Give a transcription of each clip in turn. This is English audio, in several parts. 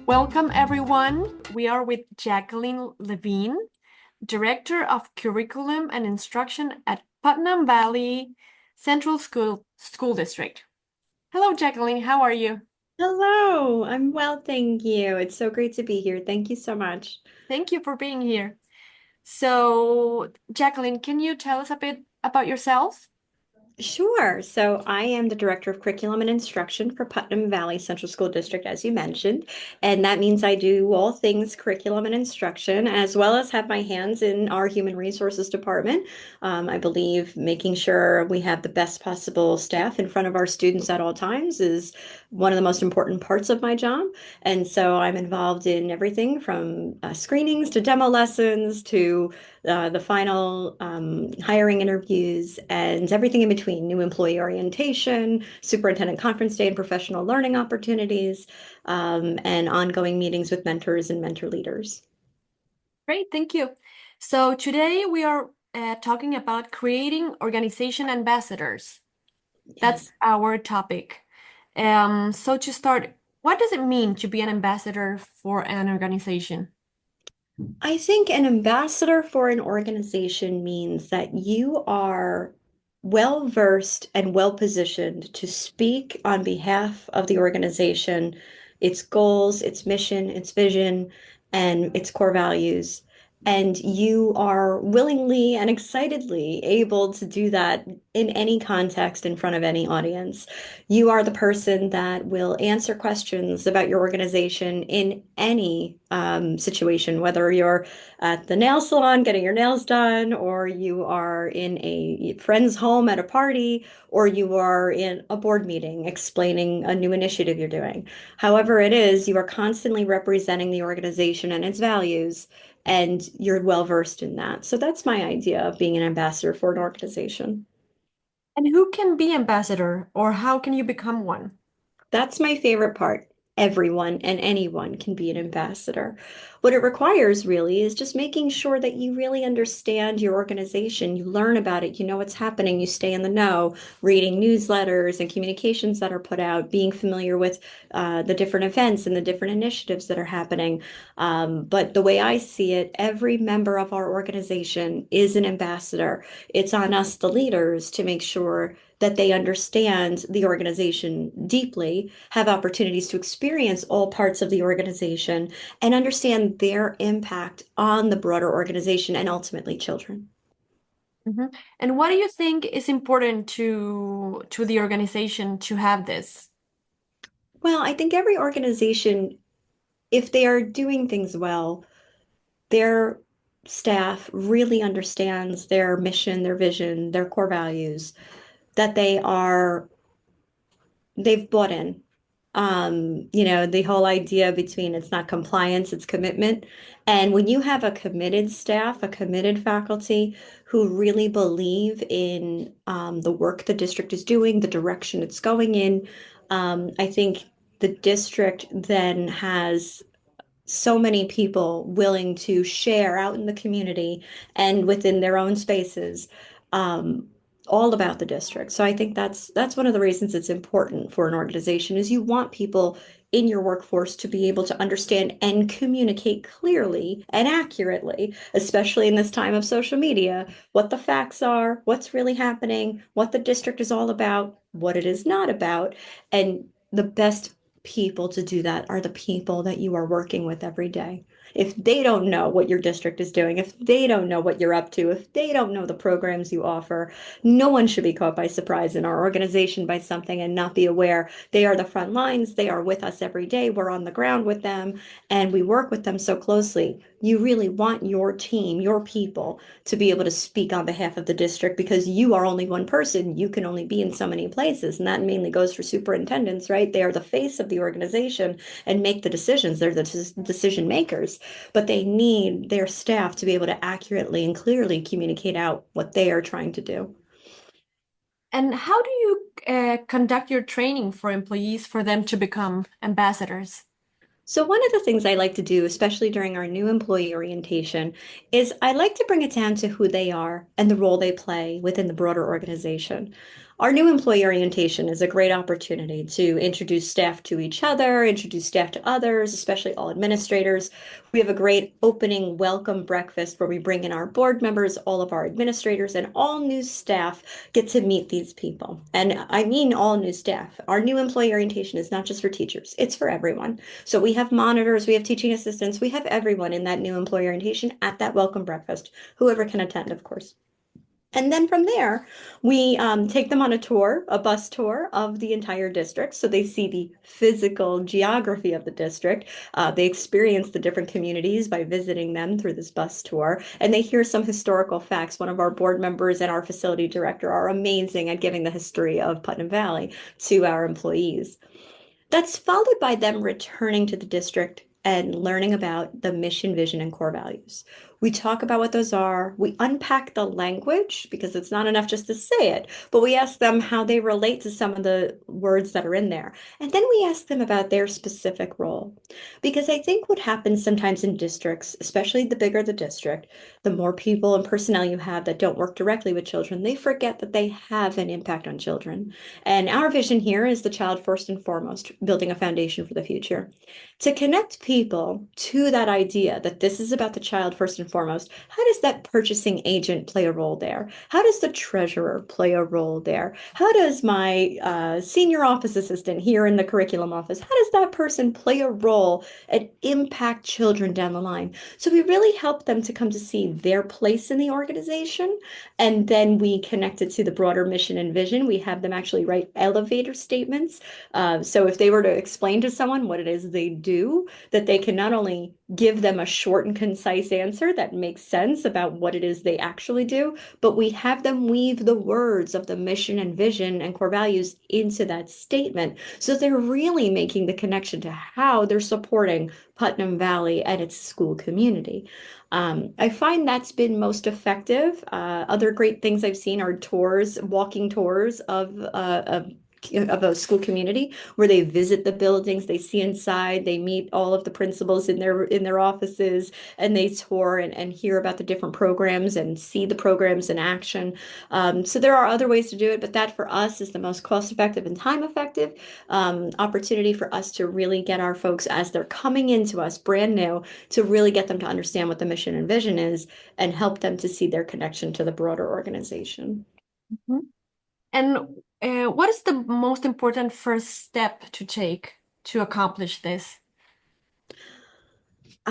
Welcome, everyone. We are with Jacqueline Levine, Director of Curriculum and Instruction at Putnam Valley Central School District. Hello, Jacqueline. How are you? Hello, I'm well, thank you. It's so great to be here. Thank you so much. Thank you for being here. So, Jacqueline, can you tell us a bit about yourself? Sure. So I am the Director of Curriculum and Instruction for Putnam Valley Central School District, as you mentioned. And that means I do all things curriculum and instruction, as well as have my hands in our Human Resources Department. I believe making sure we have the best possible staff in front of our students at all times is one of the most important parts of my job. And so I'm involved in everything from screenings to demo lessons to the final hiring interviews and everything in between, new employee orientation, superintendent conference day and professional learning opportunities, and ongoing meetings with mentors and mentor leaders. Great, thank you. So, today we are talking about creating organization ambassadors. That's Yes. our topic. So, to start, what does it mean to be an ambassador for an organization? I think an ambassador for an organization means that you are well versed and well positioned to speak on behalf of the organization, its goals, its mission, its vision, and its core values. And you are willingly and excitedly able to do that in any context in front of any audience. You are the person that will answer questions about your organization in any situation, whether you're at the nail salon getting your nails done, or you are in a friend's home at a party, or you are in a board meeting explaining a new initiative you're doing. However it is, you are constantly representing the organization and its values, and you're well versed in that. So that's my idea of being an ambassador for an organization. And who can be ambassador or how can you become one? That's my favorite part. Everyone and anyone can be an ambassador. What it requires really is just making sure that you really understand your organization, you learn about it, you know what's happening, you stay in the know, reading newsletters and communications that are put out, being familiar with the different events and the different initiatives that are happening. But the way I see it, every member of our organization is an ambassador. It's on us, the leaders, to make sure that they understand the organization deeply, have opportunities to experience all parts of the organization, and understand their impact on the broader organization and ultimately children. Mhm. And what do you think is important to the organization to have this? Well, I think every organization, if they are doing things well, their staff really understands their mission, their vision, their core values, that they've bought in. The whole idea between it's not compliance, it's commitment. And when you have a committed staff, a committed faculty who really believe in the work the district is doing, the direction it's going in, I think the district then has so many people willing to share out in the community and within their own spaces, um, all about the district. So I think that's one of the reasons it's important for an organization is you want people in your workforce to be able to understand and communicate clearly and accurately, especially in this time of social media, what the facts are, what's really happening, what the district is all about, what it is not about, and the best people to do that are the people that you are working with every day. If they don't know what your district is doing, if they don't know what you're up to, if they don't know the programs you offer, no one should be caught by surprise in our organization by something and not be aware. They are the front lines. They are with us every day. We're on the ground with them and we work with them so closely. You really want your team, your people, to be able to speak on behalf of the district because you are only one person. You can only be in so many places. And that mainly goes for superintendents, right? They are the face of the organization and make the decisions. They're the decision makers, but they need their staff to be able to accurately and clearly communicate out what they are trying to do. And how do you conduct your training for employees for them to become ambassadors? So one of the things I like to do, especially during our new employee orientation, is I like to bring it down to who they are and the role they play within the broader organization. Our new employee orientation is a great opportunity to introduce staff to each other, introduce staff to others, especially all administrators. We have a great opening welcome breakfast where we bring in our board members, all of our administrators, and all new staff get to meet these people. And I mean all new staff. Our new employee orientation is not just for teachers, it's for everyone. So we have monitors, we have teaching assistants, we have everyone in that new employee orientation at that welcome breakfast, whoever can attend, of course. And then from there, we take them on a tour, a bus tour of the entire district. So they see the physical geography of the district. They experience the different communities by visiting them through this bus tour. And they hear some historical facts. One of our board members and our facility director are amazing at giving the history of Putnam Valley to our employees. That's followed by them returning to the district and learning about the mission, vision, and core values. We talk about what those are. We unpack the language because it's not enough just to say it, but we ask them how they relate to some of the words that are in there. And then we ask them about their specific role. Because I think what happens sometimes in districts, especially the bigger the district, the more people and personnel you have that don't work directly with children, they forget that they have an impact on children. And our vision here is the child first and foremost, building a foundation for the future. To connect people to that idea that this is about the child first and foremost, how does that purchasing agent play a role there? How does the treasurer play a role there? How does my senior office assistant here in the curriculum office, how does that person play a role and impact children down the line? So we really help them to come to see their place in the organization, and then we connect it to the broader mission and vision. We have them actually write elevator statements. So if they were to explain to someone what it is they do, that they can not only give them a short and concise answer that makes sense about what it is they actually do, but we have them weave the words of the mission and vision and core values into that statement. So they're really making the connection to how they're supporting Putnam Valley and its school community. I find that's been most effective. Other great things I've seen are tours, walking tours of a school community where they visit the buildings, they see inside, they meet all of the principals in their offices, and they tour and hear about the different programs and see the programs in action. So there are other ways to do it, but that for us is the most cost effective and time effective opportunity for us to really get our folks as they're coming into us brand new, to really get them to understand what the mission and vision is and help them to see their connection to the broader organization. Mhm. And what is the most important first step to take to accomplish this?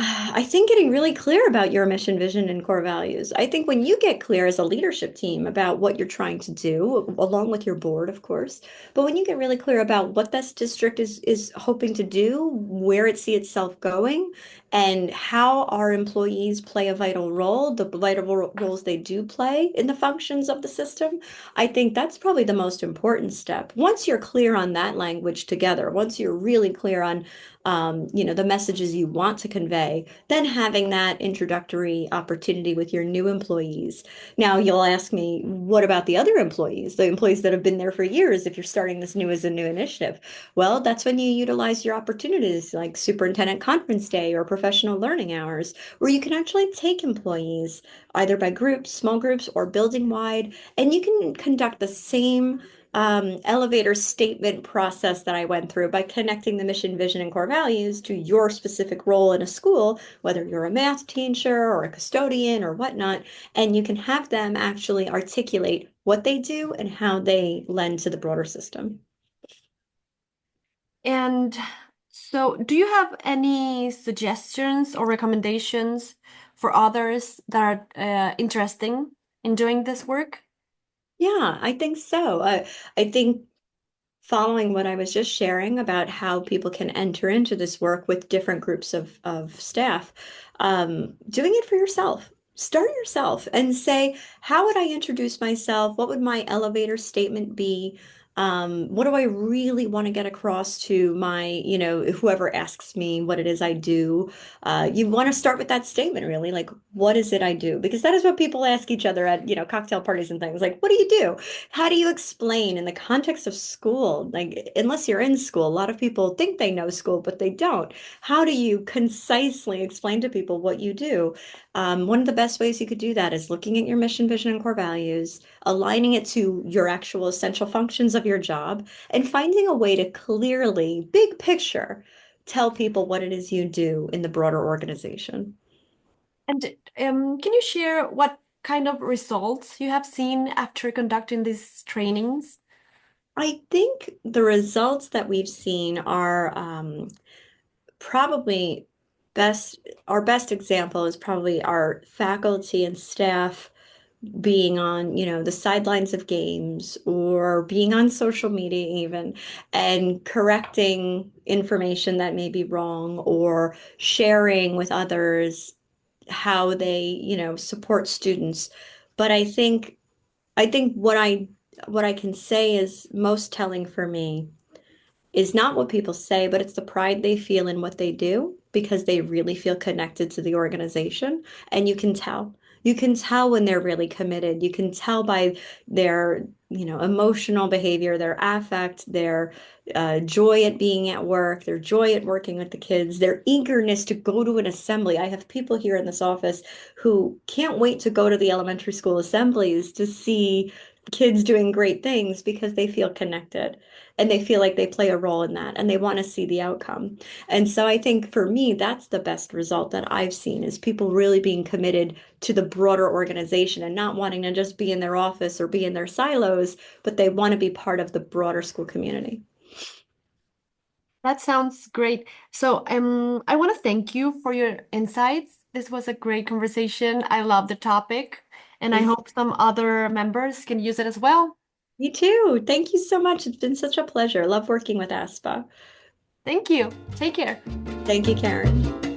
I think getting really clear about your mission, vision, and core values. I think when you get clear as a leadership team about what you're trying to do, along with your board, of course, but when you get really clear about what this district is hoping to do, where it see itself going, and how our employees play a vital role, the vital roles they do play in the functions of the system, I think that's probably the most important step. Once you're clear on that language together, once you're really clear on the messages you want to convey, then having that introductory opportunity with your new employees. Now, you'll ask me, what about the other employees, the employees that have been there for years, if you're starting this new as a new initiative? Well, that's when you utilize your opportunities like superintendent conference day or professional learning hours, where you can actually take employees either by groups, small groups, or building wide, and you can conduct the same elevator statement process that I went through by connecting the mission, vision, and core values to your specific role in a school, whether you're a math teacher or a custodian or whatnot, and you can have them actually articulate what they do and how they lend to the broader system. And so, do you have any suggestions or recommendations for others that are interesting in doing this work? Yeah, I think so. I think following what I was just sharing about how people can enter into this work with different groups of staff, doing it for yourself. Start yourself and say, how would I introduce myself? What would my elevator statement be? What do I really want to get across to my, whoever asks me what it is I do? You want to start with that statement, really, like, what is it I do? Because that is what people ask each other at, cocktail parties and things. Like, what do you do? How do you explain in the context of school? Like, unless you're in school, a lot of people think they know school, but they don't. How do you concisely explain to people what you do? One of the best ways you could do that is looking at your mission, vision, and core values, aligning it to your actual essential functions of your job, and finding a way to clearly, big picture, tell people what it is you do in the broader organization. And can you share what kind of results you have seen after conducting these trainings? I think the results that we've seen are probably best, our best example is probably our faculty and staff being on, the sidelines of games or being on social media even and correcting information that may be wrong or sharing with others how they, support students. But I think what I can say is most telling for me is not what people say, but it's the pride they feel in what they do because they really feel connected to the organization. And you can tell. You can tell when they're really committed. You can tell by their, emotional behavior, their affect, their joy at being at work, their joy at working with the kids, their eagerness to go to an assembly. I have people here in this office who can't wait to go to the elementary school assemblies to see kids doing great things because they feel connected and they feel like they play a role in that and they want to see the outcome. And so I think for me, that's the best result that I've seen is people really being committed to the broader organization and not wanting to just be in their office or be in their silos, but they want to be part of the broader school community. That sounds great. So, I want to thank you for your insights. This was a great conversation. I love the topic, and I Me, hope some other members can use it as well. me too. Thank you so much. It's been such a pleasure. Love working with ASPA. Thank you. Take care. Thank you, Karen.